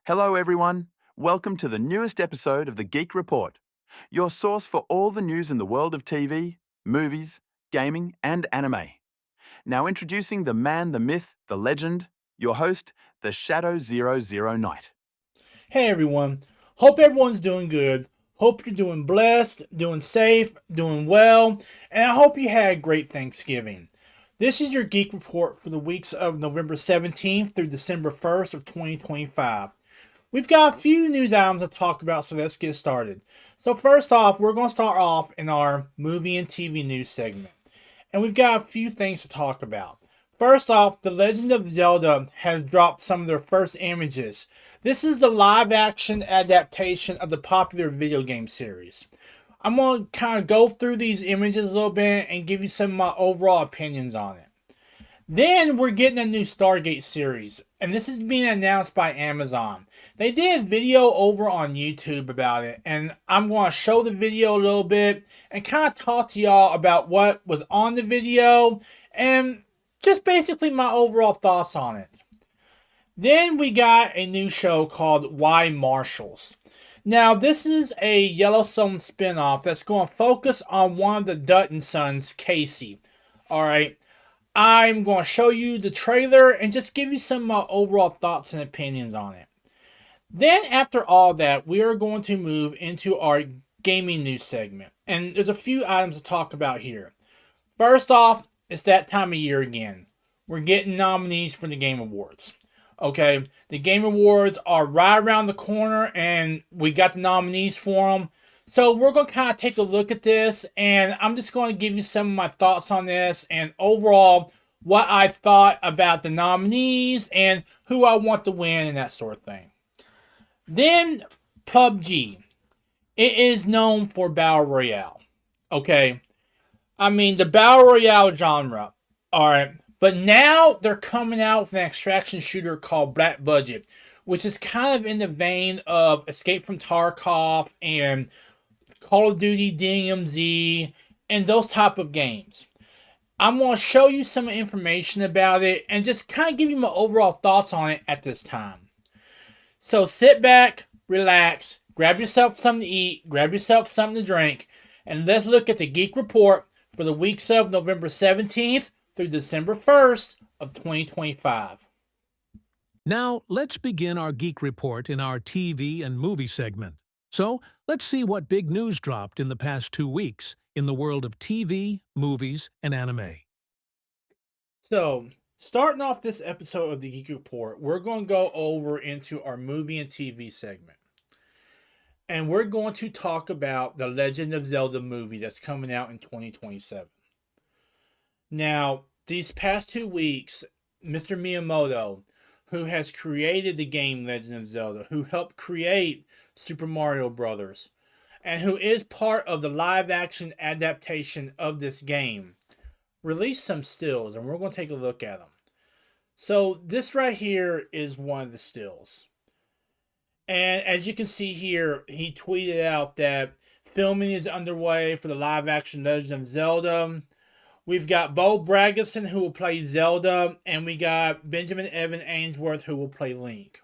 Hello, everyone. Welcome to the newest episode of the Geek Report, your source for all the news in the world of TV, movies, gaming, and anime. Now, introducing the man, the myth, the legend, your host, the Shadow 00 Knight. Hey everyone, hope everyone's doing good. Hope you're doing blessed, doing safe, doing well, and I hope you had a great Thanksgiving. This is your Geek Report for the weeks of November 17th through December 1st of 2025. We've got a few news items to talk about, so let's get started. So first off, we're going to start off in our movie and TV news segment. And we've got a few things to talk about. First off, The Legend of Zelda has dropped some of their first images. This is the live action adaptation of the popular video game series. I'm going to kind of go through these images a little bit and give you some of my overall opinions on it. Then we're getting a new Stargate series, and this is being announced by Amazon. They did a video over on YouTube about it, and I'm going to show the video a little bit and kind of talk to y'all about what was on the video and just basically my overall thoughts on it. Then we got a new show called Why Marshals. Now, this is a Yellowstone spinoff that's going to focus on one of the Dutton sons, Casey. Alright, I'm going to show you the trailer and just give you some of my overall thoughts and opinions on it. Then, after all that, we are going to move into our gaming news segment. And there's a few items to talk about here. First off, it's that time of year again. We're getting nominees for the Game Awards. Okay, the Game Awards are right around the corner, and we got the nominees for them. So we're going to kind of take a look at this, and I'm just going to give you some of my thoughts on this, and overall, what I thought about the nominees, and who I want to win, and that sort of thing. Then, PUBG. It is known for Battle Royale. Okay, I mean, the Battle Royale genre. Alright, but now they're coming out with an extraction shooter called Black Budget, which is kind of in the vein of Escape from Tarkov and Call of Duty DMZ and those type of games. I'm going to show you some information about it and just kind of give you my overall thoughts on it at this time. So sit back, relax, grab yourself something to eat, grab yourself something to drink, and let's look at the Geek Report for the weeks of November 17th through December 1st of 2025. Now, let's begin our Geek Report in our TV and movie segment. So, let's see what big news dropped in the past 2 weeks in the world of TV, movies, and anime. So, starting off this episode of the Geek Report, we're going to go over into our movie and TV segment. And we're going to talk about the Legend of Zelda movie that's coming out in 2027. Now, these past 2 weeks, Mr. Miyamoto, who has created the game Legend of Zelda, who helped create Super Mario Brothers, and who is part of the live-action adaptation of this game, released some stills, and we're going to take a look at them. So, this right here is one of the stills. And as you can see here, he tweeted out that filming is underway for the live-action Legend of Zelda. We've got Bo Braggerson, who will play Zelda, and we got Benjamin Evan Ainsworth, who will play Link.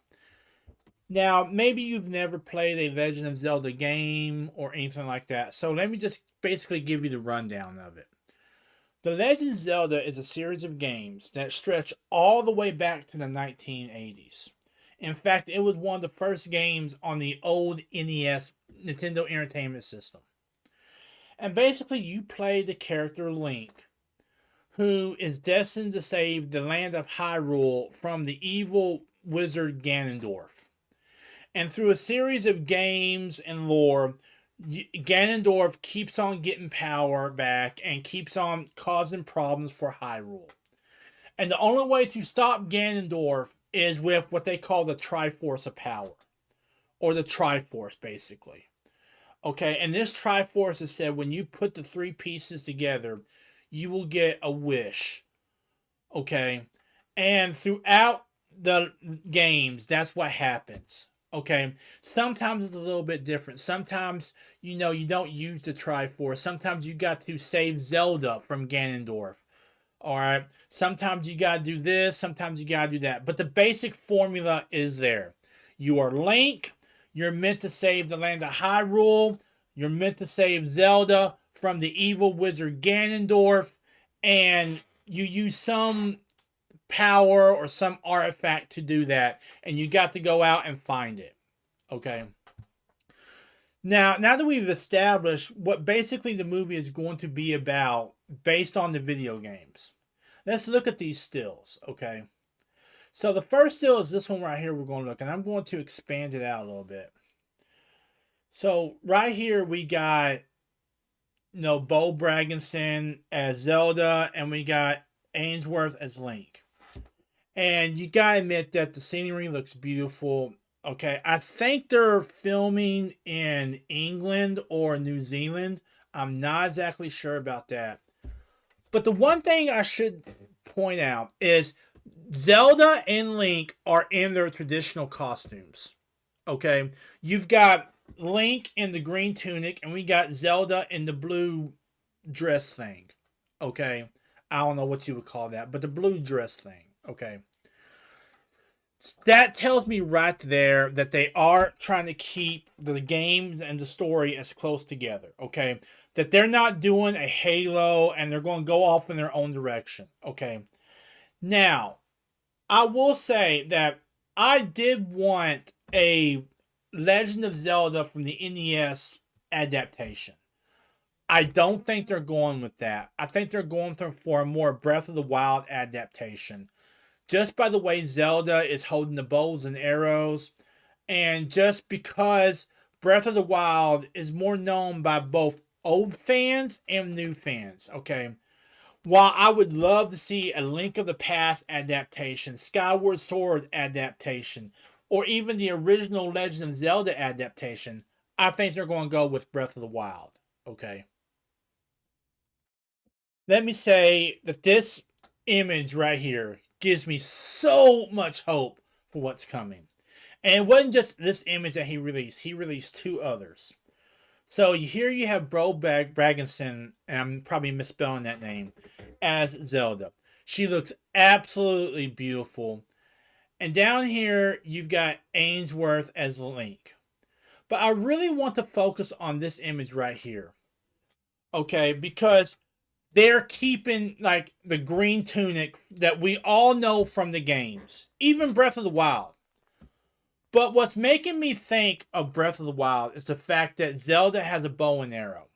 Now, maybe you've never played a Legend of Zelda game or anything like that, so let me just basically give you the rundown of it. The Legend of Zelda is a series of games that stretch all the way back to the 1980s. In fact, it was one of the first games on the old NES, Nintendo Entertainment System. And basically, you play the character Link, who is destined to save the land of Hyrule from the evil wizard Ganondorf. And through a series of games and lore, Ganondorf keeps on getting power back and keeps on causing problems for Hyrule. And the only way to stop Ganondorf is with what they call the Triforce of Power. Or the Triforce, basically. Okay, and this Triforce is said when you put the 3 pieces together, you will get a wish. Okay, and throughout the games, that's what happens. Okay, sometimes it's a little bit different. Sometimes, you don't use the Triforce. Sometimes you got to save Zelda from Ganondorf. Alright, sometimes you gotta do this, sometimes you gotta do that. But the basic formula is there. You are Link. You're meant to save the land of Hyrule. You're meant to save Zelda from the evil wizard Ganondorf. And you use some power or some artifact to do that. And you got to go out and find it. Okay. Now that we've established what basically the movie is going to be about based on the video games, let's look at these stills, okay? So the first still is this one right here we're going to look, and I'm going to expand it out a little bit. So right here we got, Bo Bragginson as Zelda, and we got Ainsworth as Link. And you gotta admit that the scenery looks beautiful. Okay, I think they're filming in England or New Zealand. I'm not exactly sure about that. But the one thing I should point out is Zelda and Link are in their traditional costumes. Okay, you've got Link in the green tunic, and we got Zelda in the blue dress thing. Okay, I don't know what you would call that, but the blue dress thing. Okay. That tells me right there that they are trying to keep the games and the story as close together, okay? That they're not doing a Halo and they're going to go off in their own direction, okay? Now, I will say that I did want a Legend of Zelda from the NES adaptation. I don't think they're going with that. I think they're going for a more Breath of the Wild adaptation. Just by the way Zelda is holding the bows and arrows, and just because Breath of the Wild is more known by both old fans and new fans, okay? While I would love to see a Link of the Past adaptation, Skyward Sword adaptation, or even the original Legend of Zelda adaptation, I think they're going to go with Breath of the Wild, okay? Let me say that this image right here gives me so much hope for what's coming. And it wasn't just this image that he released 2 others. So here you have Bro Bragginson, and I'm probably misspelling that name, as Zelda. She looks absolutely beautiful. And down here you've got Ainsworth as Link. But I really want to focus on this image right here. Okay, because they're keeping like the green tunic that we all know from the games, even Breath of the Wild. But what's making me think of Breath of the Wild is the fact that Zelda has a bow and arrow.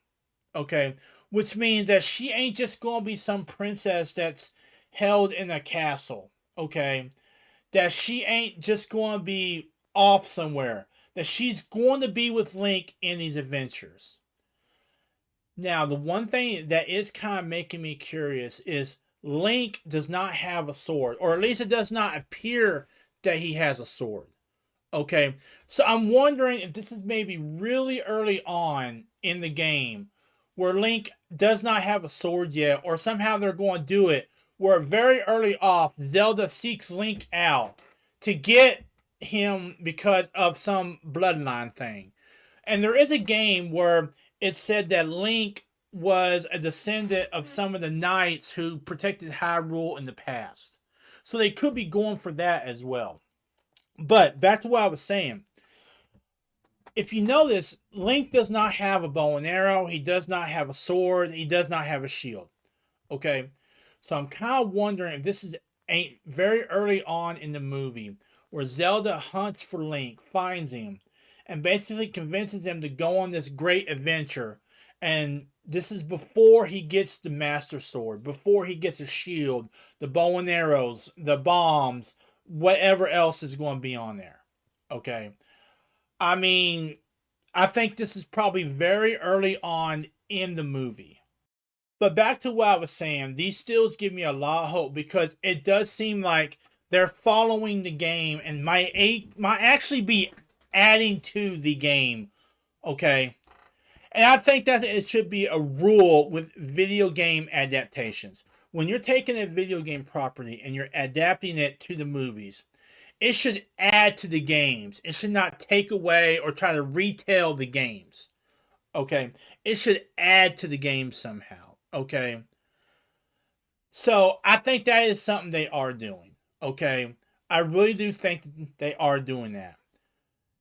Okay, which means that she ain't just gonna be some princess that's held in a castle. Okay, that she ain't just gonna be off somewhere. That she's going to be with Link in these adventures. Now, the one thing that is kind of making me curious is Link does not have a sword, or at least it does not appear that he has a sword. Okay, so I'm wondering if this is maybe really early on in the game where Link does not have a sword yet, or somehow they're going to do it where very early off Zelda seeks Link out to get him because of some bloodline thing. And there is a game where it said that Link was a descendant of some of the knights who protected Hyrule in the past. So they could be going for that as well. But back to what I was saying. If you notice, Link does not have a bow and arrow. He does not have a sword. He does not have a shield. Okay? So I'm kind of wondering if this is very early on in the movie where Zelda hunts for Link, finds him, and basically convinces him to go on this great adventure. And this is before he gets the Master Sword, before he gets a shield, the bow and arrows, the bombs, whatever else is going to be on there. Okay? I mean, I think this is probably very early on in the movie. But back to what I was saying, these stills give me a lot of hope because it does seem like they're following the game and might actually be adding to the game. Okay? And I think that it should be a rule with video game adaptations. When you're taking a video game property and you're adapting it to the movies, it should add to the games. It should not take away or try to retell the games. Okay? It should add to the game somehow. Okay? So, I think that is something they are doing. Okay? I really do think they are doing that.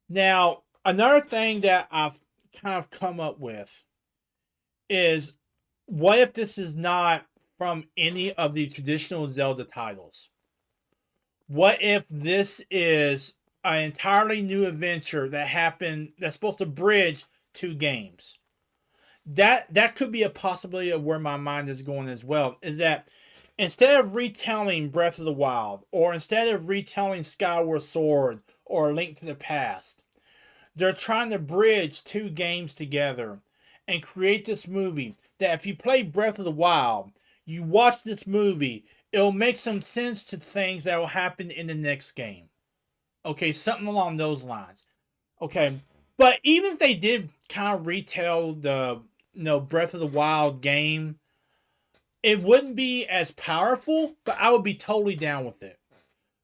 Now, another thing that I've kind of come up with is, what if this is not from any of the traditional Zelda titles? What if this is an entirely new adventure that happened that's supposed to bridge two games? That could be a possibility of where my mind is going as well. Is that instead of retelling Breath of the Wild, or instead of retelling Skyward Sword or Link to the Past, they're trying to bridge two games together and create this movie that if you play Breath of the Wild, you watch this movie, it'll make some sense to things that will happen in the next game. Okay, something along those lines. Okay, but even if they did kind of retell the Breath of the Wild game, it wouldn't be as powerful, but I would be totally down with it.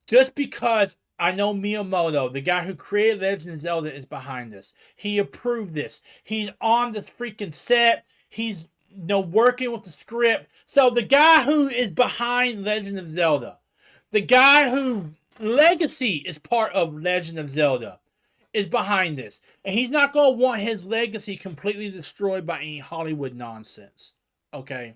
Just because I know Miyamoto, the guy who created Legend of Zelda, is behind this. He approved this. He's on this freaking set. He's working with the script. So the guy who is behind Legend of Zelda, the guy who legacy is part of Legend of Zelda, is behind this. And he's not going to want his legacy completely destroyed by any Hollywood nonsense. Okay?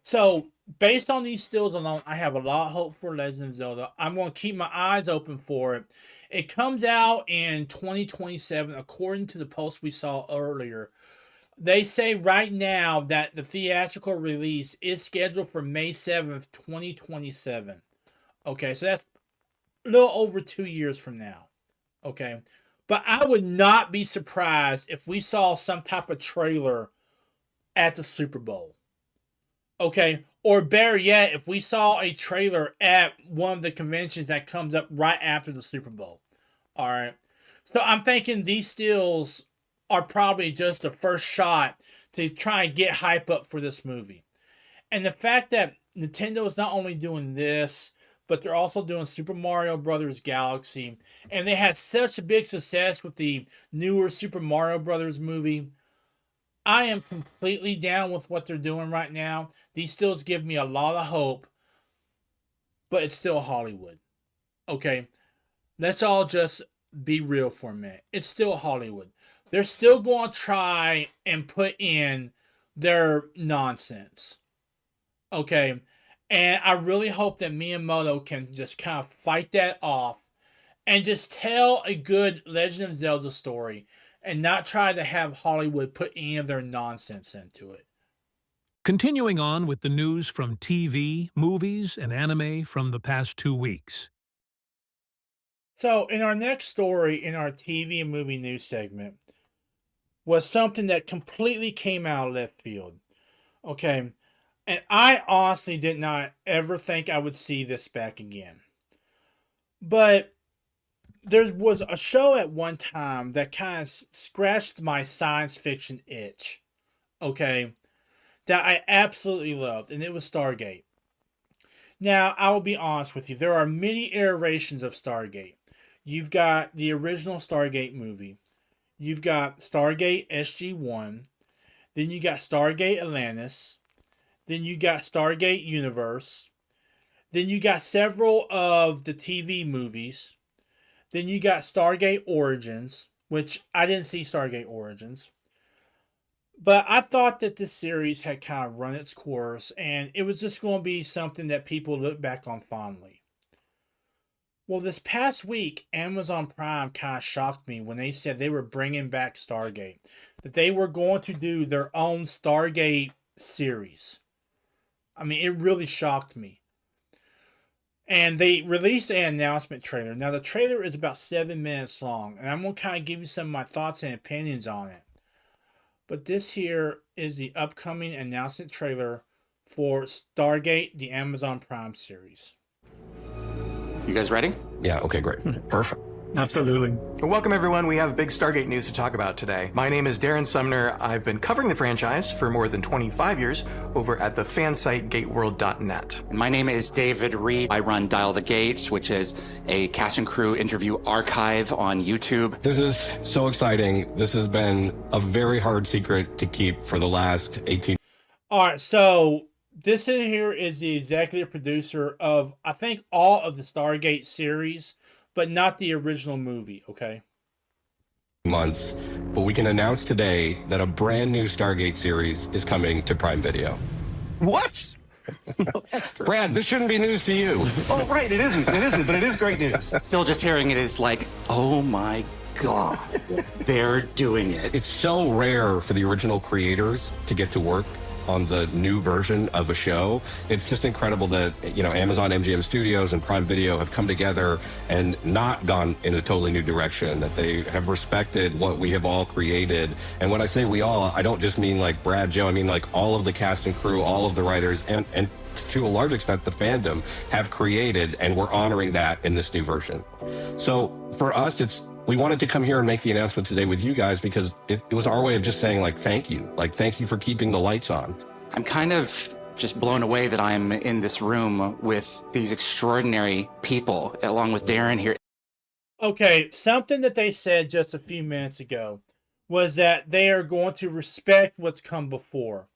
So, based on these stills alone, I have a lot of hope for Legend of Zelda. I'm going to keep my eyes open for it. It comes out in 2027, according to the post we saw earlier. They say right now that the theatrical release is scheduled for May 7th, 2027. Okay, so that's a little over 2 years from now. Okay, but I would not be surprised if we saw some type of trailer at the Super Bowl. Okay, or better yet, if we saw a trailer at one of the conventions that comes up right after the Super Bowl. All right, so I'm thinking these stills are probably just the first shot to try and get hype up for this movie. And the fact that Nintendo is not only doing this, but they're also doing Super Mario Brothers Galaxy, and they had such a big success with the newer Super Mario Brothers movie. I am completely down with what they're doing right now. These stills give me a lot of hope, but it's still Hollywood. Okay, let's all just be real for a minute. It's still Hollywood. They're still going to try and put in their nonsense. Okay, and I really hope that Miyamoto can just kind of fight that off and just tell a good Legend of Zelda story and not try to have Hollywood put any of their nonsense into it. Continuing on with the news from TV, movies, and anime from the past 2 weeks. So, in our next story in our TV and movie news segment was something that completely came out of left field. Okay, and I honestly did not ever think I would see this back again. But there was a show at one time that kind of scratched my science fiction itch. Okay, that I absolutely loved, and it was Stargate. Now, I will be honest with you, there are many iterations of Stargate. You've got the original Stargate movie. You've got Stargate SG-1. Then you got Stargate Atlantis. Then you got Stargate Universe. Then you got several of the TV movies. Then you got Stargate Origins, which I didn't see Stargate Origins. But I thought that this series had kind of run its course, and it was just going to be something that people look back on fondly. Well, this past week, Amazon Prime kind of shocked me when they said they were bringing back Stargate. That they were going to do their own Stargate series. I mean, it really shocked me. And they released an announcement trailer. Now, the trailer is about 7 minutes long, and I'm going to kind of give you some of my thoughts and opinions on it. But this here is the upcoming announcement trailer for Stargate, the Amazon Prime series. You guys ready? Yeah, okay, great. Perfect. Absolutely. Well, welcome everyone. We have big Stargate news to talk about today. My name is Darren Sumner. I've been covering the franchise for more than 25 years over at the fan site gateworld.net. My name is David Reed. I run Dial the Gates, which is a cast and crew interview archive on YouTube. This is so exciting. This has been a very hard secret to keep for the last 18. All right, so this in here is the executive producer of, I think, all of the Stargate series, but not the original movie, okay? months, but we can announce today that a brand new Stargate series is coming to Prime Video. What? Brad, this shouldn't be news to you. Oh, right, it isn't, but it is great news. Still just hearing it is like, oh my God, they're doing it. It's so rare for the original creators to get to work on the new version of a show. It's just incredible that, you know, Amazon MGM Studios and Prime Video have come together and not gone in a totally new direction, that they have respected what we have all created. And when I say we all, I don't just mean like Brad, Joe, I mean like all of the cast and crew, all of the writers, and to a large extent the fandom have created, and we're honoring that in this new version. So for us, we wanted to come here and make the announcement today with you guys because it was our way of just saying like, thank you for keeping the lights on. I'm kind of just blown away that I'm in this room with these extraordinary people, along with Darren here. Okay, something that they said just a few minutes ago was that they are going to respect what's come before.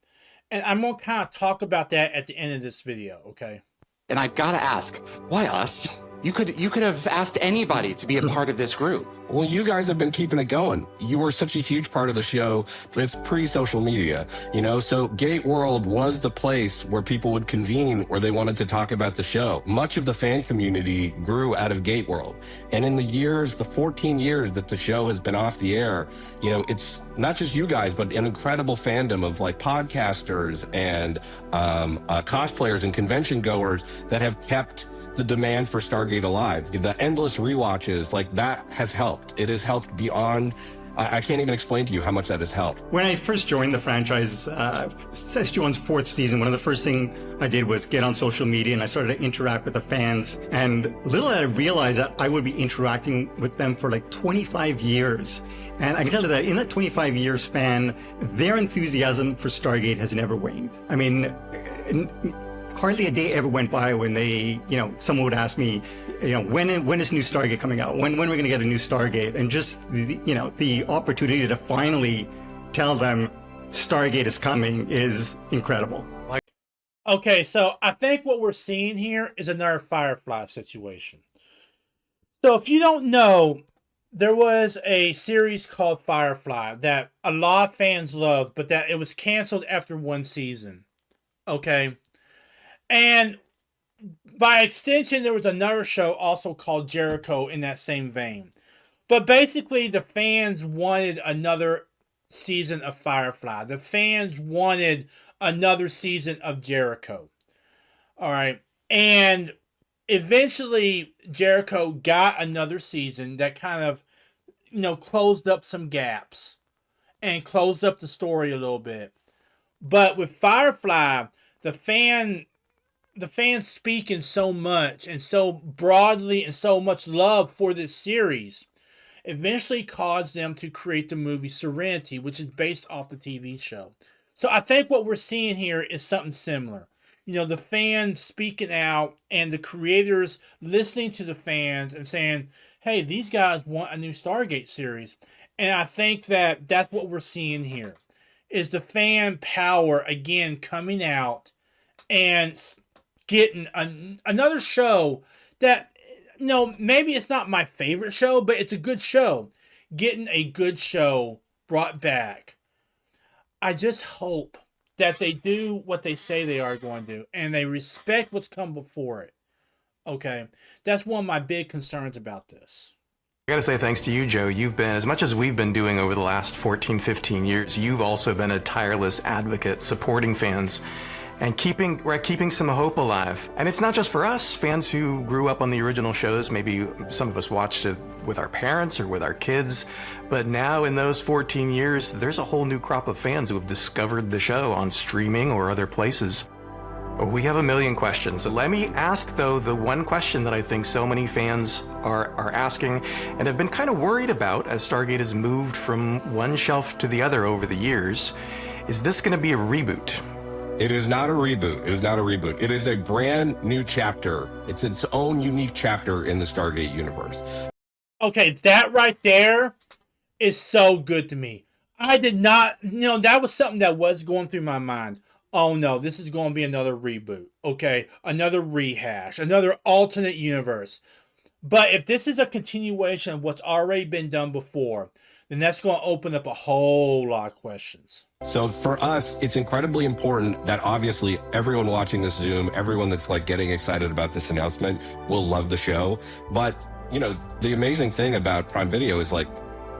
And I'm going to kind of talk about that at the end of this video, okay? And I've got to ask, why us? You could have asked anybody to be a part of this group. Well, you guys have been keeping it going. You were such a huge part of the show. It's pre-social media, you know? So Gate World was the place where people would convene, where they wanted to talk about the show. Much of the fan community grew out of Gate World. And in the 14 years that the show has been off the air, you know, it's not just you guys, but an incredible fandom of like podcasters and cosplayers and convention goers that have kept the demand for Stargate alive. The endless rewatches, like that has helped. It has helped beyond, I can't even explain to you how much that has helped. When I first joined the franchise, SG1's 4th season, one of the first things I did was get on social media and I started to interact with the fans. And little did I realize that I would be interacting with them for like 25 years. And I can tell you that in that 25-year span, their enthusiasm for Stargate has never waned. I mean, hardly a day ever went by when they, you know, someone would ask me, you know, when is new Stargate coming out? When are we going to get a new Stargate? And just, you know, the opportunity to finally tell them Stargate is coming is incredible. Okay, so I think what we're seeing here is another Firefly situation. So if you don't know, there was a series called Firefly that a lot of fans loved, but that it was canceled after one season. Okay? And by extension, there was another show also called Jericho in that same vein. But basically, the fans wanted another season of Firefly. The fans wanted another season of Jericho. All right. And eventually, Jericho got another season that kind of, you know, closed up some gaps and closed up the story a little bit. But with Firefly, the fans speaking so much and so broadly and so much love for this series eventually caused them to create the movie Serenity, which is based off the TV show. So I think what we're seeing here is something similar. You know, the fans speaking out and the creators listening to the fans and saying, hey, these guys want a new Stargate series. And I think that that's what we're seeing here, is the fan power again coming out and getting another show that, you know, maybe it's not my favorite show, but it's a good show. Getting a good show brought back. I just hope that they do what they say they are going to do and they respect what's come before it. Okay? That's one of my big concerns about this. I gotta say thanks to you, Joe. You've been, as much as we've been doing over the last 14, 15 years, you've also been a tireless advocate, supporting fans and keeping some hope alive. And it's not just for us, fans who grew up on the original shows. Maybe some of us watched it with our parents or with our kids. But now in those 14 years, there's a whole new crop of fans who have discovered the show on streaming or other places. We have a million questions. Let me ask, though, the one question that I think so many fans are asking and have been kind of worried about as Stargate has moved from one shelf to the other over the years. Is this going to be a reboot? It is not a reboot. It is not a reboot. It is a brand new chapter. It's its own unique chapter in the Stargate universe. Okay, that right there is so good to me. I did not, you know, that was something that was going through my mind. Oh no, this is going to be another reboot. Okay, another rehash, another alternate universe. But if this is a continuation of what's already been done before, then that's going to open up a whole lot of questions. So for us, it's incredibly important that obviously everyone watching this Zoom, everyone that's like getting excited about this announcement will love the show. But, you know, the amazing thing about Prime Video is like,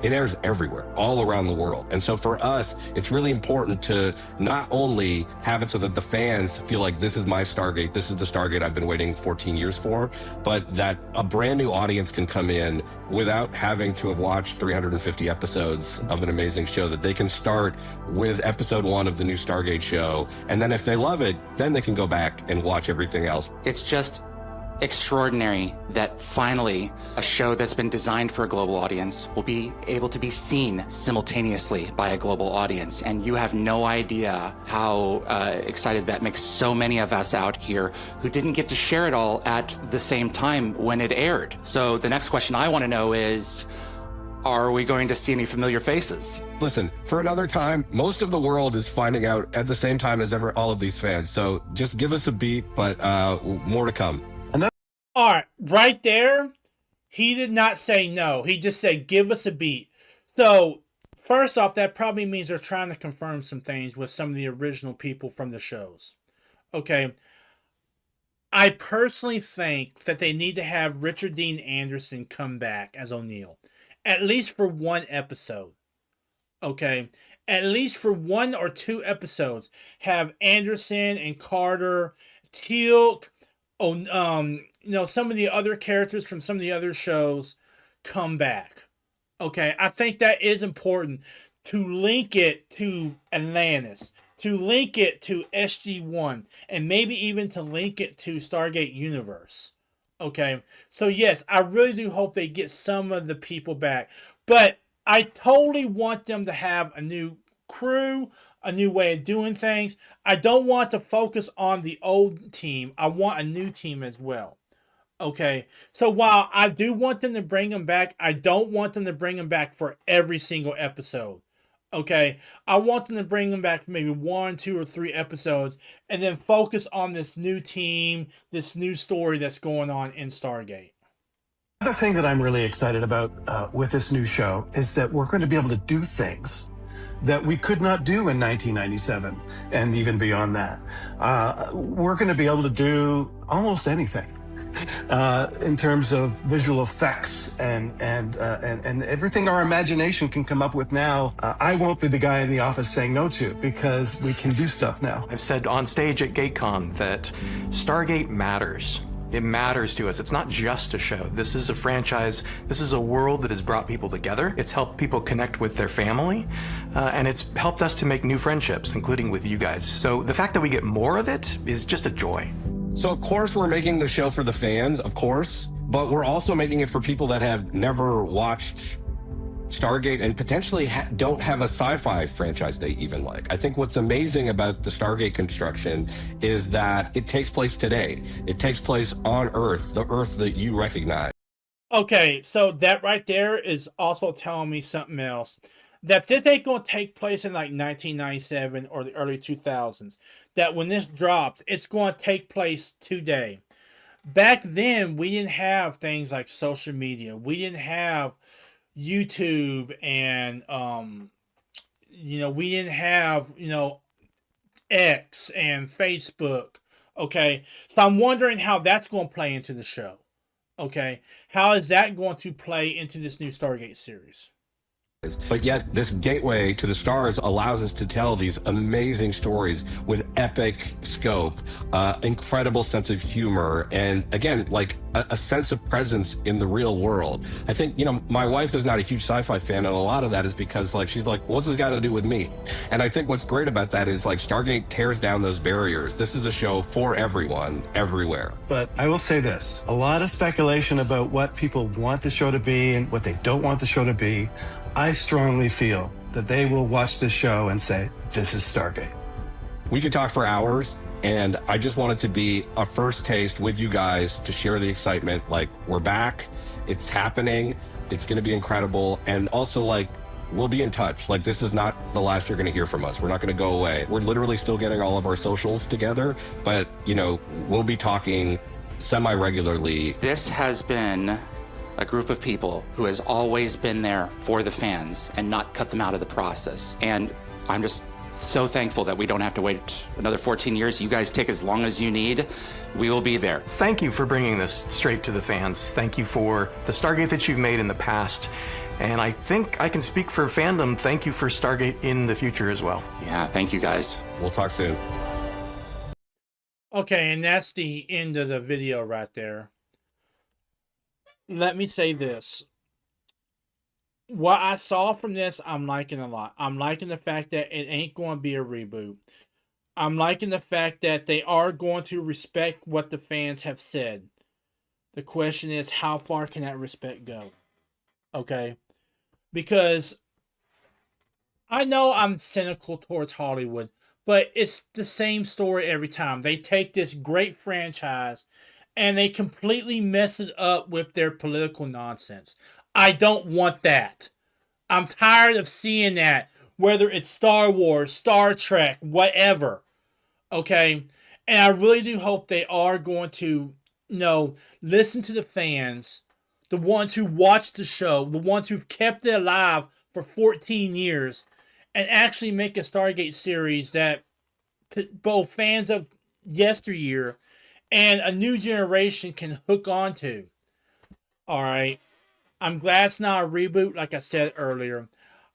it airs everywhere, all around the world. And so for us, it's really important to not only have it so that the fans feel like this is my Stargate, this is the Stargate I've been waiting 14 years for, but that a brand new audience can come in without having to have watched 350 episodes of an amazing show, that they can start with episode 1 of the new Stargate show. And then if they love it, then they can go back and watch everything else. It's just extraordinary that finally a show that's been designed for a global audience will be able to be seen simultaneously by a global audience. And you have no idea how excited that makes so many of us out here who didn't get to share it all at the same time when it aired. So the next question I want to know is, are we going to see any familiar faces? Listen, for another time, most of the world is finding out at the same time as ever all of these fans. So just give us a beat, but more to come. All right, right there, he did not say no. He just said, give us a beat. So, first off, that probably means they're trying to confirm some things with some of the original people from the shows. Okay. I personally think that they need to have Richard Dean Anderson come back as O'Neill. At least for one episode. Okay. At least for 1 or 2 episodes. Have Anderson and Carter, Teal'c, you know, some of the other characters from some of the other shows come back. Okay, I think that is important to link it to Atlantis, to link it to SG-1, and maybe even to link it to Stargate Universe. Okay, so yes, I really do hope they get some of the people back, but I totally want them to have a new crew, a new way of doing things. I don't want to focus on the old team. I want a new team as well. Okay, so while I do want them to bring them back, I don't want them to bring them back for every single episode. Okay, I want them to bring them back for maybe 1, 2, or 3 episodes, and then focus on this new team, this new story that's going on in Stargate. Another thing that I'm really excited about with this new show is that we're going to be able to do things that we could not do in 1997 and even beyond that. We're going to be able to do almost anything in terms of visual effects and everything our imagination can come up with now. I won't be the guy in the office saying no to, because we can do stuff now. I've said on stage at GateCon that Stargate matters. It matters to us. It's not just a show. This is a franchise. This is a world that has brought people together. It's helped people connect with their family, and it's helped us to make new friendships, including with you guys. So the fact that we get more of it is just a joy. So of course we're making the show for the fans, of course, but we're also making it for people that have never watched Stargate and potentially don't have a sci-fi franchise they even like. I think what's amazing about the Stargate construction is that it takes place today. It takes place on Earth, the Earth that you recognize. Okay, so that right there is also telling me something else. That this ain't going to take place in like 1997 or the early 2000s. That when this drops, it's going to take place today. Back then, we didn't have things like social media. We didn't have YouTube and, we didn't have, X and Facebook. Okay, so I'm wondering how that's going to play into the show. Okay, how is that going to play into this new Stargate series? But yet this gateway to the stars allows us to tell these amazing stories with epic scope, incredible sense of humor, and again, like a sense of presence in the real world. I think, my wife is not a huge sci-fi fan, and a lot of that is because she's like, what's this got to do with me? And I think what's great about that is Stargate tears down those barriers. This is a show for everyone, everywhere. But I will say this, a lot of speculation about what people want the show to be and what they don't want the show to be. I strongly feel that they will watch this show and say, this is Stargate. We could talk for hours, and I just want it to be a first taste with you guys to share the excitement. We're back, it's happening, it's going to be incredible, and also we'll be in touch. This is not the last you're going to hear from us. We're not going to go away. We're literally still getting all of our socials together, but we'll be talking semi-regularly. This has been a group of people who has always been there for the fans and not cut them out of the process. And I'm just so thankful that we don't have to wait another 14 years. You guys take as long as you need. We will be there. Thank you for bringing this straight to the fans. Thank you for the Stargate that you've made in the past. And I think I can speak for fandom. Thank you for Stargate in the future as well. Yeah, thank you guys. We'll talk soon. Okay, and that's the end of the video right there. Let me say this. What I saw from this, I'm liking a lot. I'm liking the fact that it ain't going to be a reboot. I'm liking the fact that they are going to respect what the fans have said. The question is, how far can that respect go? Okay? Because I know I'm cynical towards Hollywood, but it's the same story every time. They take this great franchise and they completely mess it up with their political nonsense. I don't want that. I'm tired of seeing that, whether it's Star Wars, Star Trek, whatever. Okay? And I really do hope they are going to, listen to the fans, the ones who watched the show, the ones who've kept it alive for 14 years, and actually make a Stargate series that both fans of yesteryear and a new generation can hook onto. Alright? I'm glad it's not a reboot, like I said earlier.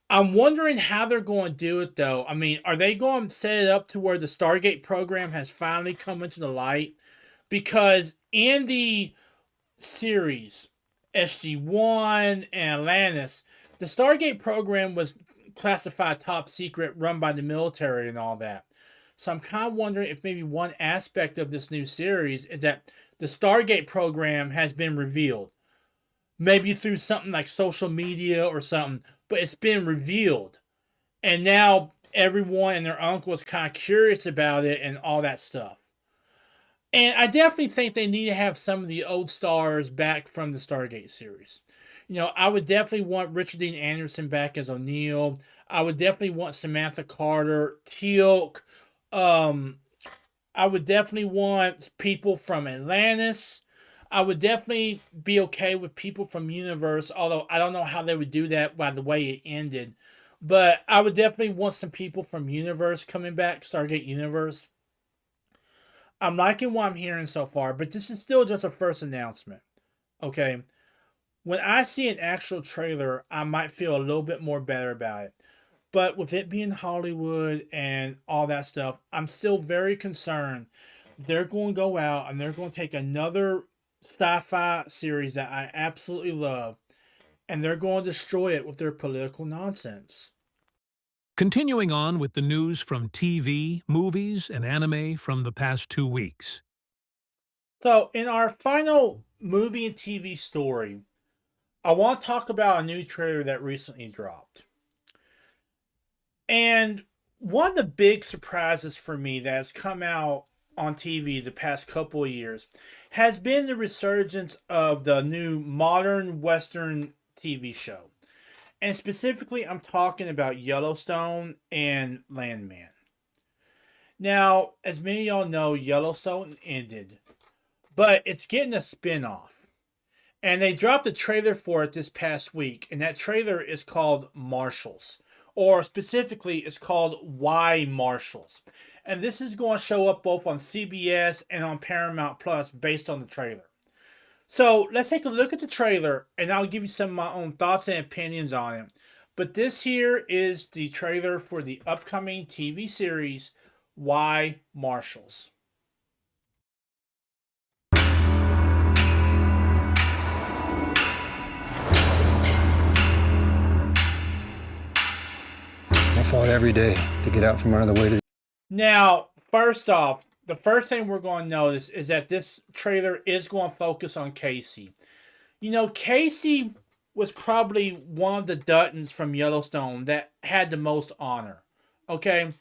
I'm wondering how they're going to do it, though. I mean, are they going to set it up to where the Stargate program has finally come into the light? Because in the series, SG-1 and Atlantis, the Stargate program was classified top secret, run by the military and all that. So I'm kind of wondering if maybe one aspect of this new series is that the Stargate program has been revealed. Maybe through something like social media or something, but it's been revealed. And now everyone and their uncle is kind of curious about it and all that stuff. And I definitely think they need to have some of the old stars back from the Stargate series. I would definitely want Richard Dean Anderson back as O'Neill. I would definitely want Samantha Carter, Teal'c. I would definitely want people from Atlantis. I would definitely be okay with people from Universe, although I don't know how they would do that by the way it ended. But I would definitely want some people from Universe coming back, Stargate Universe. I'm liking what I'm hearing so far, but this is still just a first announcement. Okay? When I see an actual trailer, I might feel a little bit more better about it. But with it being Hollywood and all that stuff, I'm still very concerned. They're going to go out and they're going to take another sci-fi series that I absolutely love, and they're going to destroy it with their political nonsense. Continuing on with the news from TV, movies, and anime from the past 2 weeks. So, in our final movie and TV story, I want to talk about a new trailer that recently dropped. And one of the big surprises for me that has come out on TV the past couple of years has been the resurgence of the new modern Western TV show. And specifically, I'm talking about Yellowstone and Landman. Now, as many of y'all know, Yellowstone ended, but it's getting a spinoff. And they dropped a trailer for it this past week, and that trailer is called Marshals. Or specifically, it's called Why Marshals. And this is going to show up both on CBS and on Paramount Plus based on the trailer. So let's take a look at the trailer and I'll give you some of my own thoughts and opinions on it. But this here is the trailer for the upcoming TV series, Why Marshals. I fought every day to get out from under the weight of. Now, first off, the first thing we're going to notice is that this trailer is going to focus on Casey. Casey was probably one of the Duttons from Yellowstone that had the most honor. Okay?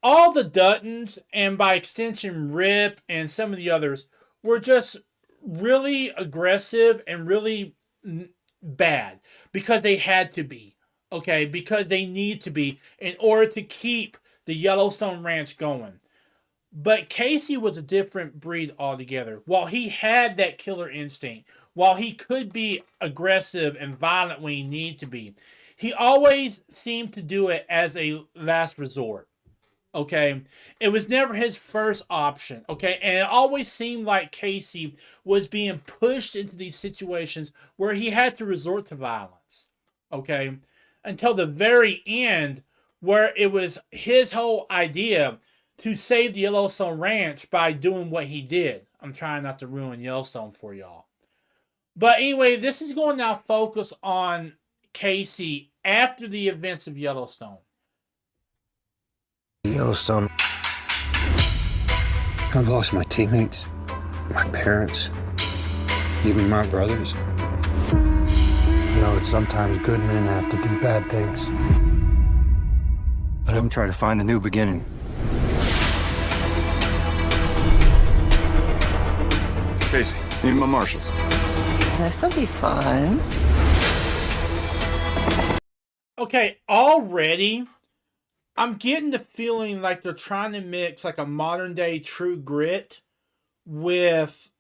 All the Duttons, and by extension Rip and some of the others, were just really aggressive and really bad because they had to be. Okay? Because they need to be in order to keep the Yellowstone Ranch going. But Casey was a different breed altogether. While he had that killer instinct, while he could be aggressive and violent when he needed to be, he always seemed to do it as a last resort. Okay, it was never his first option. Okay, and it always seemed like Casey was being pushed into these situations where he had to resort to violence. Okay, until the very end, where it was his whole idea to save the Yellowstone Ranch by doing what he did. I'm trying not to ruin Yellowstone for y'all. But anyway, this is going to now focus on Casey after the events of Yellowstone. Yellowstone. I've lost my teammates, my parents, even my brothers. I know that sometimes good men have to do bad things. But I'm trying to find a new beginning. Casey, need my marshals. This'll be fun. Okay, already, I'm getting the feeling like they're trying to mix like a modern day True Grit with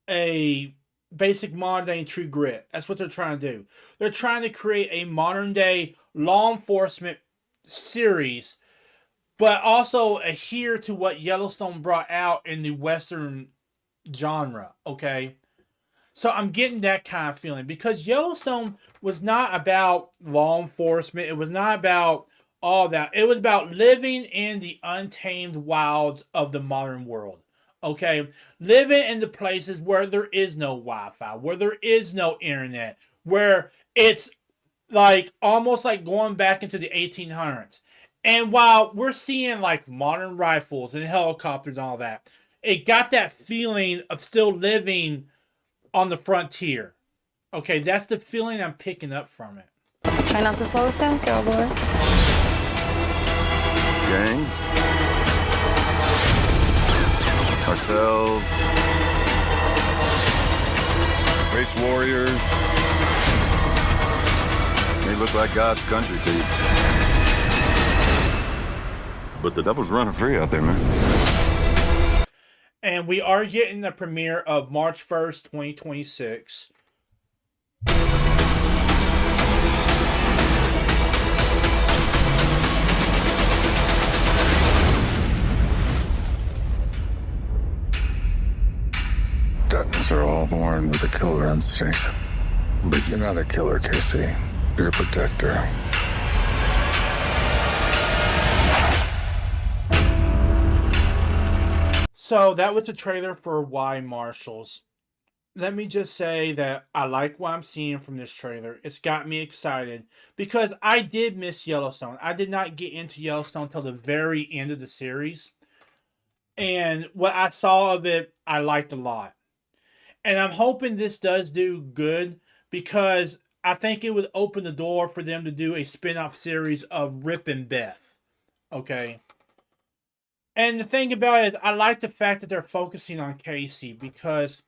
a basic modern day True Grit. That's what they're trying to do. They're trying to create a modern day law enforcement series, but also adhere to what Yellowstone brought out in the Western genre, okay? So I'm getting that kind of feeling because Yellowstone was not about law enforcement. It was not about all that. It was about living in the untamed wilds of the modern world. Okay? Living in the places where there is no Wi-Fi, where there is no internet, where it's like almost like going back into the 1800s. And while we're seeing like modern rifles and helicopters and all that, it got that feeling of still living on the frontier. Okay, that's the feeling I'm picking up from it. Try not to slow us down, cowboy. Gangs. Cartels. Race warriors. May look like God's country to you. But the devil's running free out there, man. And we are getting the premiere of March 1st, 2026. Titans are all born with a killer instinct. But you're not a killer, Casey. You're a protector. So that was the trailer for Y Marshals. Let me just say that I like what I'm seeing from this trailer. It's got me excited because I did miss Yellowstone. I did not get into Yellowstone until the very end of the series. And what I saw of it, I liked a lot. And I'm hoping this does do good because I think it would open the door for them to do a spin-off series of Rip and Beth. Okay? And the thing about it is, I like the fact that they're focusing on Casey because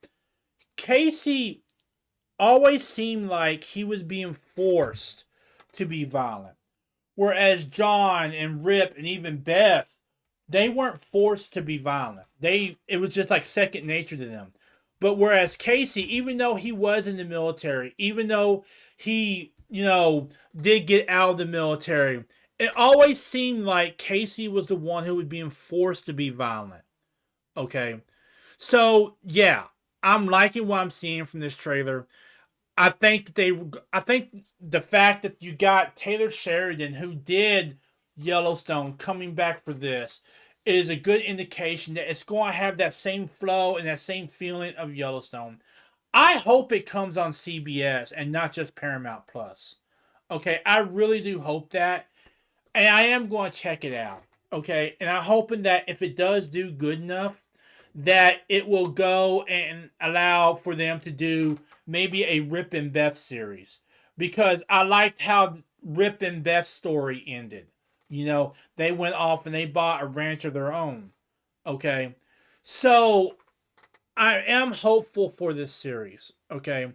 Casey always seemed like he was being forced to be violent. Whereas John and Rip and even Beth, they weren't forced to be violent. It was just like second nature to them. But whereas Casey, even though he was in the military, even though he, did get out of the military, it always seemed like Casey was the one who was being forced to be violent. Okay? So, yeah, I'm liking what I'm seeing from this trailer. I think the fact that you got Taylor Sheridan, who did Yellowstone, coming back for this is a good indication that it's going to have that same flow and that same feeling of Yellowstone. I hope it comes on CBS and not just Paramount Plus. Okay, I really do hope that. And I am going to check it out. Okay, and I'm hoping that if it does do good enough, that it will go and allow for them to do maybe a Rip and Beth series. Because I liked how Rip and Beth's story ended. They went off and they bought a ranch of their own. Okay? So, I am hopeful for this series. Okay?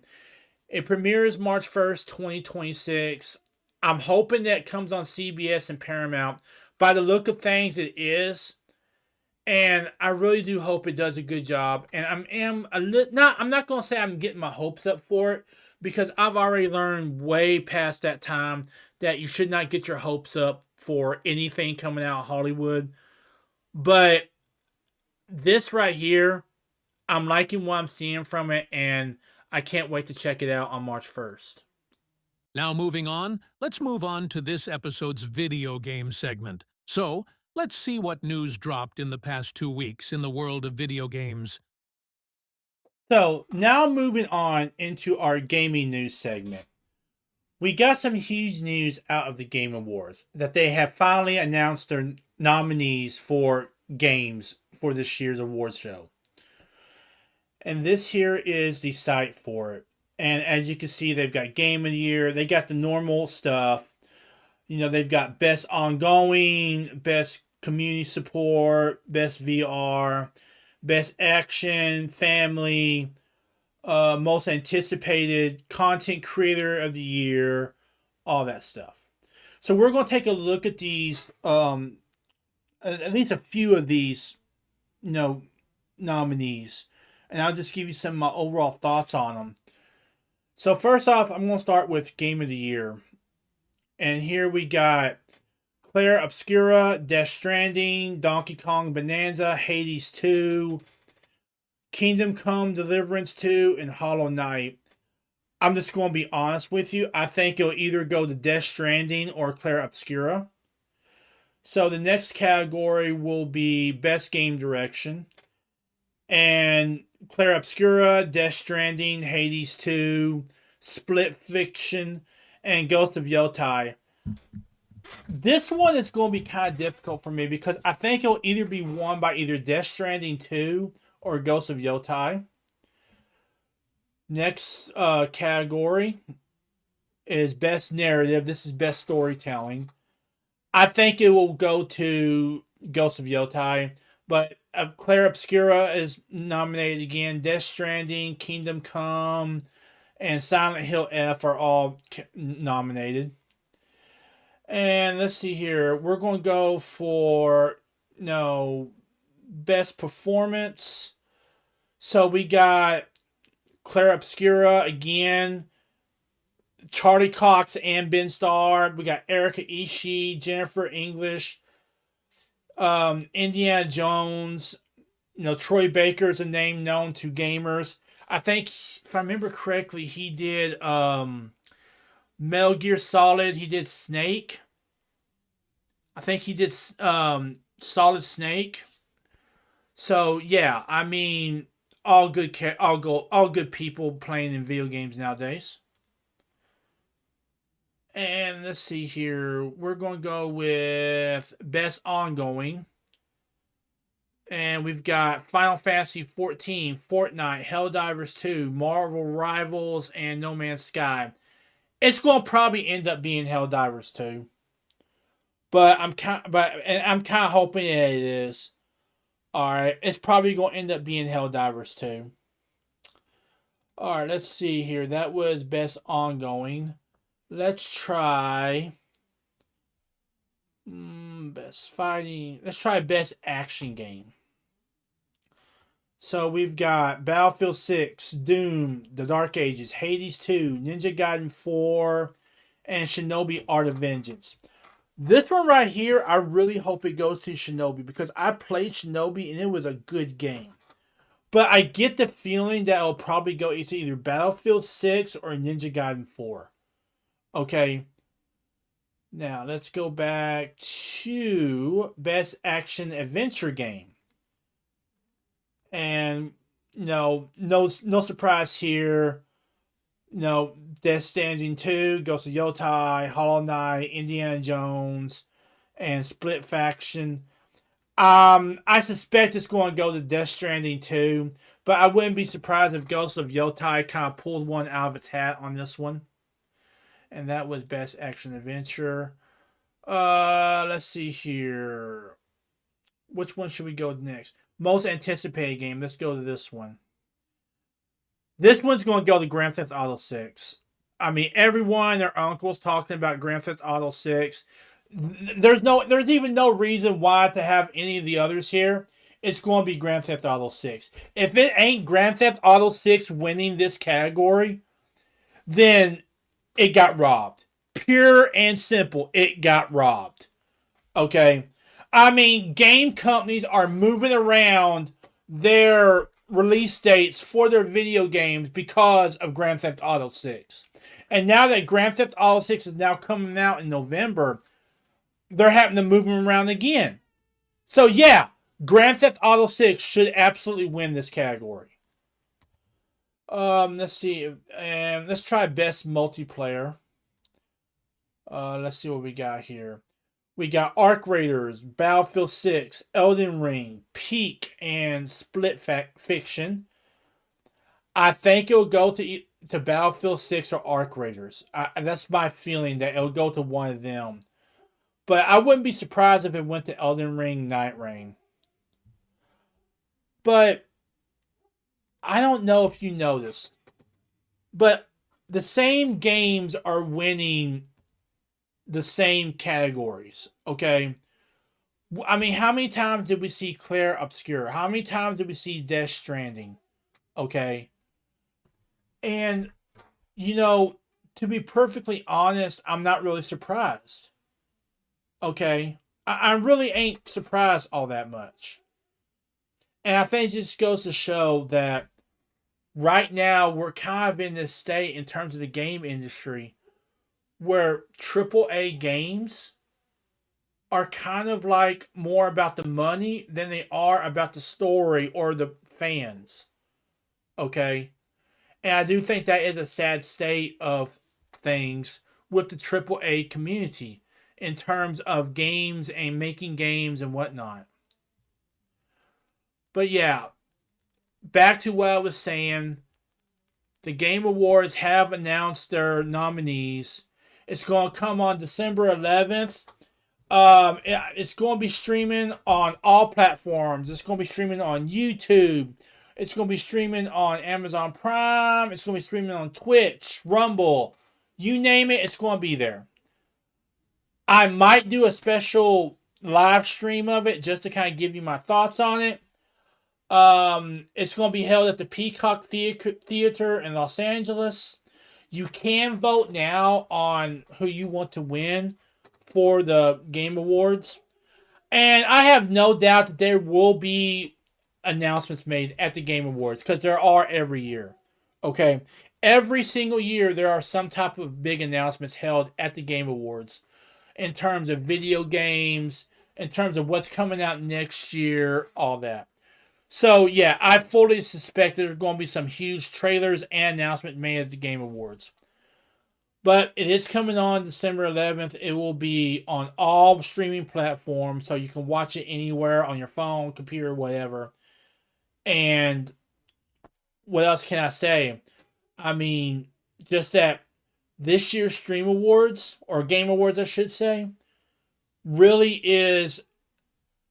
It premieres March 1st, 2026. I'm hoping that it comes on CBS and Paramount. By the look of things, it is. And I really do hope it does a good job. And I'm not going to say I'm getting my hopes up for it, because I've already learned way past that time that you should not get your hopes up for anything coming out of Hollywood. But this right here, I'm liking what I'm seeing from it, and I can't wait to check it out on March 1st. Now moving on, let's move on to this episode's video game segment. So, let's see what news dropped in the past 2 weeks in the world of video games. So, now moving on into our gaming news segment. We got some huge news out of the Game Awards, that they have finally announced their nominees for games for this year's awards show. And this here is the site for it. And as you can see, they've got Game of the Year. They got the normal stuff. You know, they've got Best Ongoing, Best Community Support, Best VR, Best Action, Family, Most Anticipated, Content Creator of the Year, all that stuff. So we're going to take a look at these, at least a few of these, nominees. And I'll just give you some of my overall thoughts on them. So first off, I'm going to start with Game of the Year. And here we got Claire Obscura, Death Stranding, Donkey Kong Bonanza, Hades 2, Kingdom Come Deliverance 2, and Hollow Knight. I'm just going to be honest with you. I think it'll either go to Death Stranding or Claire Obscura. So the next category will be Best Game Direction. And Claire Obscura, Death Stranding, Hades 2, Split Fiction, and Ghost of Yotai. This one is going to be kind of difficult for me because I think it'll either be won by either Death Stranding 2 or Ghost of Yotai. Next category is Best Narrative. This is Best Storytelling. I think it will go to Ghost of Yotai, but Claire Obscura is nominated again. Death Stranding, Kingdom Come, and Silent Hill F are all nominated. And let's see here. We're going to go for, Best Performance. So we got Claire Obscura again, Charlie Cox and Ben Starr. We got Erica Ishii, Jennifer English, Indiana Jones. Troy Baker is a name known to gamers. I think, if I remember correctly, he did Metal Gear Solid. He did Snake. I think he did Solid Snake. So yeah, I mean, all good people playing in video games nowadays. And let's see here. We're going to go with Best Ongoing. And we've got Final Fantasy XIV, Fortnite, Helldivers 2, Marvel Rivals, and No Man's Sky. It's going to probably end up being Helldivers 2. But I'm kind of hoping that it is. Alright, it's probably going to end up being Helldivers 2. Alright, let's see here. That was Best Ongoing. Let's try Best Fighting. Let's try Best Action Game. So we've got Battlefield 6, Doom, The Dark Ages, Hades 2, Ninja Gaiden 4, and Shinobi Art of Vengeance. This one right here, I really hope it goes to Shinobi because I played Shinobi and it was a good game. But I get the feeling that it'll probably go to either Battlefield 6 or Ninja Gaiden 4. Okay. Now, let's go back to Best Action Adventure Game. And, no surprise here. Death Stranding 2, Ghost of Yotai, Hollow Knight, Indiana Jones, and Split Faction. I suspect it's going to go to Death Stranding 2, but I wouldn't be surprised if Ghost of Yotai kind of pulled one out of its hat on this one. And that was Best Action Adventure. Let's see here. Which one should we go next? Most Anticipated Game. Let's go to this one. This one's going to go to Grand Theft Auto 6. I mean, everyone and their uncles talking about Grand Theft Auto 6. There's even no reason why to have any of the others here. it's going to be Grand Theft Auto 6. If it ain't Grand Theft Auto 6 winning this category, then it got robbed. Pure and simple, it got robbed. Okay? I mean, game companies are moving around their release dates for their video games because of Grand Theft Auto 6. And now that Grand Theft Auto 6 is now coming out in November, they're having to move them around again. So yeah, Grand Theft Auto 6 should absolutely win this category. Let's see. Let's try best multiplayer. Let's see what we got here. We got Arc Raiders, Battlefield 6, Elden Ring, Peak, and Split Fiction. I think it'll go to Battlefield 6 or Arc Raiders. That's my feeling, that it'll go to one of them. But I wouldn't be surprised if it went to Elden Ring, Night Rain. But I don't know if you noticed, but the same games are winning the same categories, okay? I mean, how many times did we see Claire Obscure? How many times did we see Death Stranding? Okay? And, you know, to be perfectly honest, I'm not really surprised. Okay? I really ain't surprised all that much. And I think it just goes to show that right now we're kind of in this state in terms of the game industry where AAA games are kind of like more about the money than they are about the story or the fans. Okay? And I do think that is a sad state of things with the AAA community in terms of games and making games and whatnot. But yeah, back to what I was saying. The Game Awards have announced their nominees. It's going to come on December 11th. It's going to be streaming on all platforms. It's going to be streaming on YouTube. It's going to be streaming on Amazon Prime. It's going to be streaming on Twitch, Rumble. You name it, it's going to be there. I might do a special live stream of it just to kind of give you my thoughts on it. It's going to be held at the Peacock Theater in Los Angeles. You can vote now on who you want to win for the Game Awards. And I have no doubt that there will be announcements made at the Game Awards, because there are every year. Okay? Every single year there are some type of big announcements held at the Game Awards in terms of video games, in terms of what's coming out next year, all that. So, yeah, I fully suspect there's going to be some huge trailers and announcements made at the Game Awards. But it is coming on December 11th. It will be on all streaming platforms, so you can watch it anywhere on your phone, computer, whatever. And what else can I say? I mean, just that this year's Stream Awards, or Game Awards I should say, really is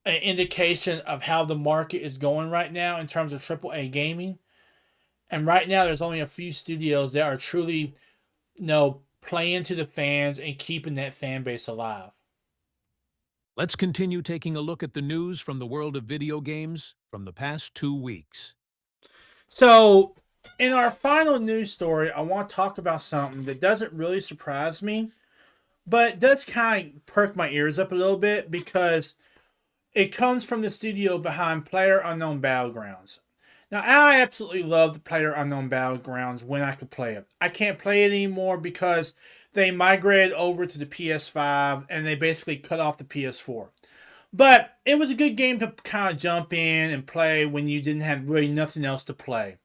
an indication of how the market is going right now in terms of AAA gaming. And right now there's only a few studios that are truly, playing to the fans and keeping that fan base alive. Let's continue taking a look at the news from the world of video games from the past 2 weeks. So, in our final news story, I want to talk about something that doesn't really surprise me, but does kind of perk my ears up a little bit, because it comes from the studio behind PlayerUnknown Battlegrounds. Now, I absolutely loved PlayerUnknown Battlegrounds when I could play it. I can't play it anymore because they migrated over to the PS5 and they basically cut off the PS4. But it was a good game to kind of jump in and play when you didn't have really nothing else to play.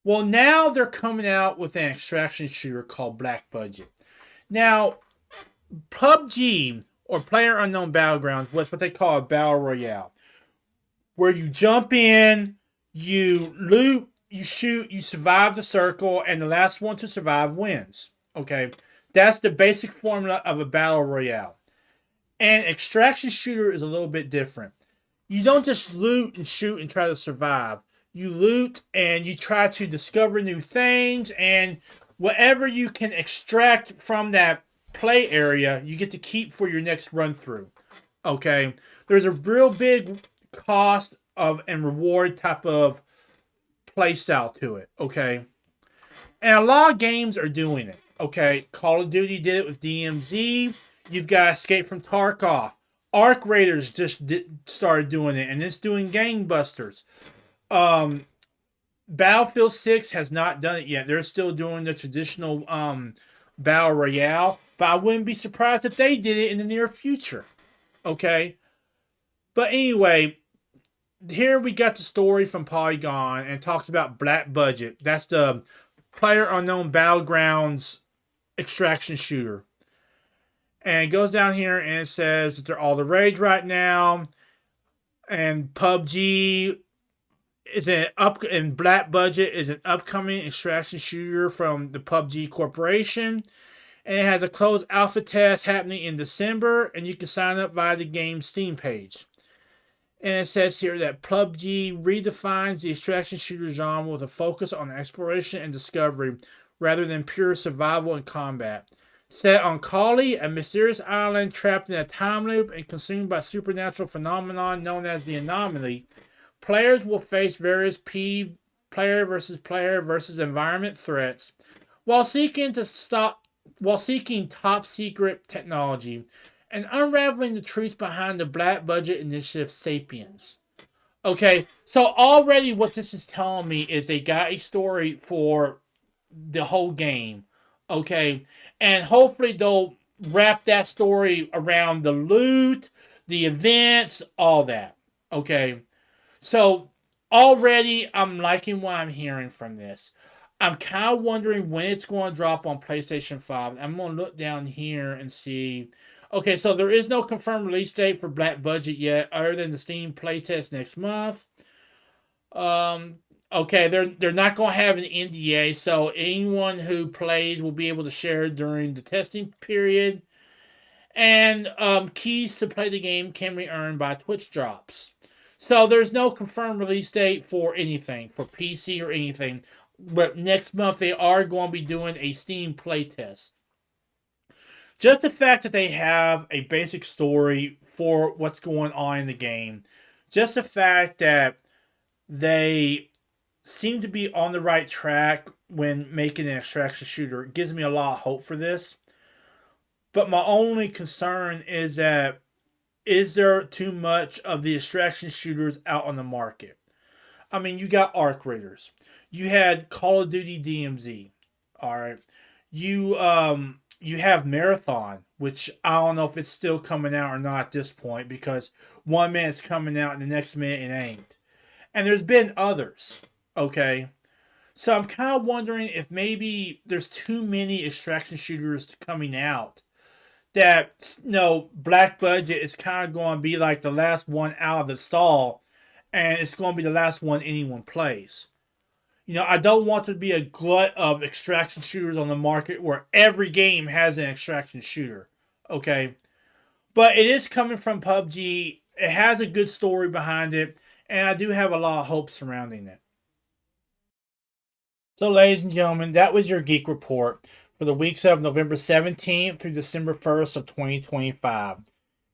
Well, now they're coming out with an extraction shooter called Black Budget. Now, PUBG, or PlayerUnknown Battlegrounds, was what they call a battle royale, where you jump in, you loot, you shoot, you survive the circle, and the last one to survive wins. Okay, that's the basic formula of a battle royale. And extraction shooter is a little bit different. You don't just loot and shoot and try to survive. You loot and you try to discover new things, and whatever you can extract from that play area, you get to keep for your next run through. Okay, there's a real big cost of and reward type of play style to it, okay? And a lot of games are doing it, okay? Call of Duty did it with DMZ. You've got Escape from Tarkov. Arc Raiders just started doing it, and it's doing gangbusters. Battlefield 6 has not done it yet. They're still doing the traditional Battle Royale, but I wouldn't be surprised if they did it in the near future, okay? But anyway, here we got the story from Polygon, and it talks about Black Budget. That's the PlayerUnknown Battlegrounds extraction shooter. And it goes down here and it says that they're all the rage right now. And PUBG is and Black Budget is an upcoming extraction shooter from the PUBG Corporation. And it has a closed alpha test happening in December, and you can sign up via the game's Steam page. And it says here that PUBG redefines the extraction shooter genre with a focus on exploration and discovery rather than pure survival and combat. Set on Kali, a mysterious island trapped in a time loop and consumed by supernatural phenomenon known as the anomaly, players will face various player versus environment threats while seeking top secret technology and unraveling the truth behind the Black Budget initiative Sapiens. Okay, so already what this is telling me is they got a story for the whole game. Okay, and hopefully they'll wrap that story around the loot, the events, all that. Okay, so already I'm liking what I'm hearing from this. I'm kind of wondering when it's going to drop on PlayStation 5. I'm going to look down here and see. Okay, so there is no confirmed release date for Black Budget yet, other than the Steam playtest next month. Okay, they're not going to have an NDA, so anyone who plays will be able to share during the testing period. And keys to play the game can be earned by Twitch drops. So there's no confirmed release date for anything, for PC or anything. But next month they are going to be doing a Steam playtest. Just the fact that they have a basic story for what's going on in the game, just the fact that they seem to be on the right track when making an extraction shooter gives me a lot of hope for this. But my only concern is that, is there too much of the extraction shooters out on the market? I mean, you got Arc Raiders. You had Call of Duty DMZ. All right. You have Marathon, which I don't know if it's still coming out or not at this point, because 1 minute it's coming out and the next minute it ain't. And there's been others. Okay. So I'm kind of wondering if maybe there's too many extraction shooters coming out. That, Black Budget is kind of going to be like the last one out of the stall, and it's going to be the last one anyone plays. I don't want there to be a glut of extraction shooters on the market where every game has an extraction shooter. Okay? But it is coming from PUBG. It has a good story behind it, and I do have a lot of hope surrounding it. So, ladies and gentlemen, that was your Geek Report for the weeks of November 17th through December 1st of 2025.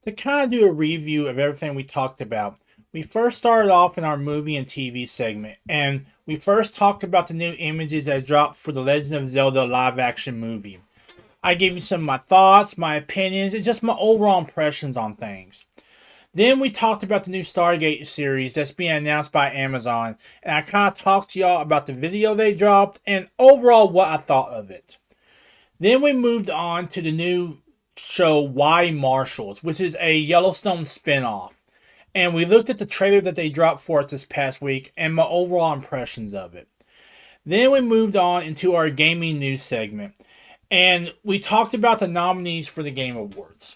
To kind of do a review of everything we talked about, we first started off in our movie and TV segment, and we first talked about the new images that dropped for the Legend of Zelda live-action movie. I gave you some of my thoughts, my opinions, and just my overall impressions on things. Then we talked about the new Stargate series that's being announced by Amazon, and I kind of talked to y'all about the video they dropped and overall what I thought of it. Then we moved on to the new show Y Marshals, which is a Yellowstone spinoff. And we looked at the trailer that they dropped for it this past week and my overall impressions of it. Then we moved on into our gaming news segment. And we talked about the nominees for the Game Awards.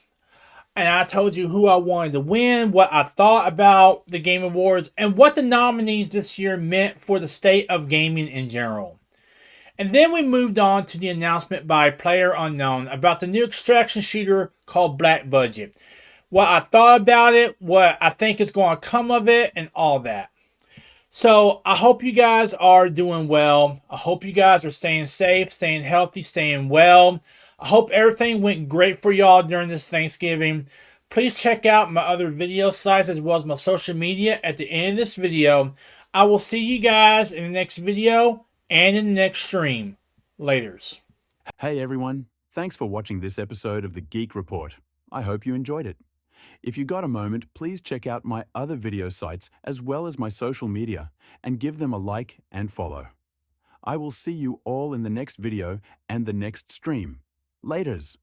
And I told you who I wanted to win, what I thought about the Game Awards, and what the nominees this year meant for the state of gaming in general. And then we moved on to the announcement by PlayerUnknown about the new extraction shooter called Black Budget. What I thought about it, what I think is going to come of it, and all that. So I hope you guys are doing well. I hope you guys are staying safe, staying healthy, staying well. I hope everything went great for y'all during this Thanksgiving. Please check out my other video sites as well as my social media at the end of this video. I will see you guys in the next video and in the next stream. Laters. Hey everyone, thanks for watching this episode of the Geek Report. I hope you enjoyed it. If you got a moment, please check out my other video sites as well as my social media and give them a like and follow. I will see you all in the next video and the next stream. Laters.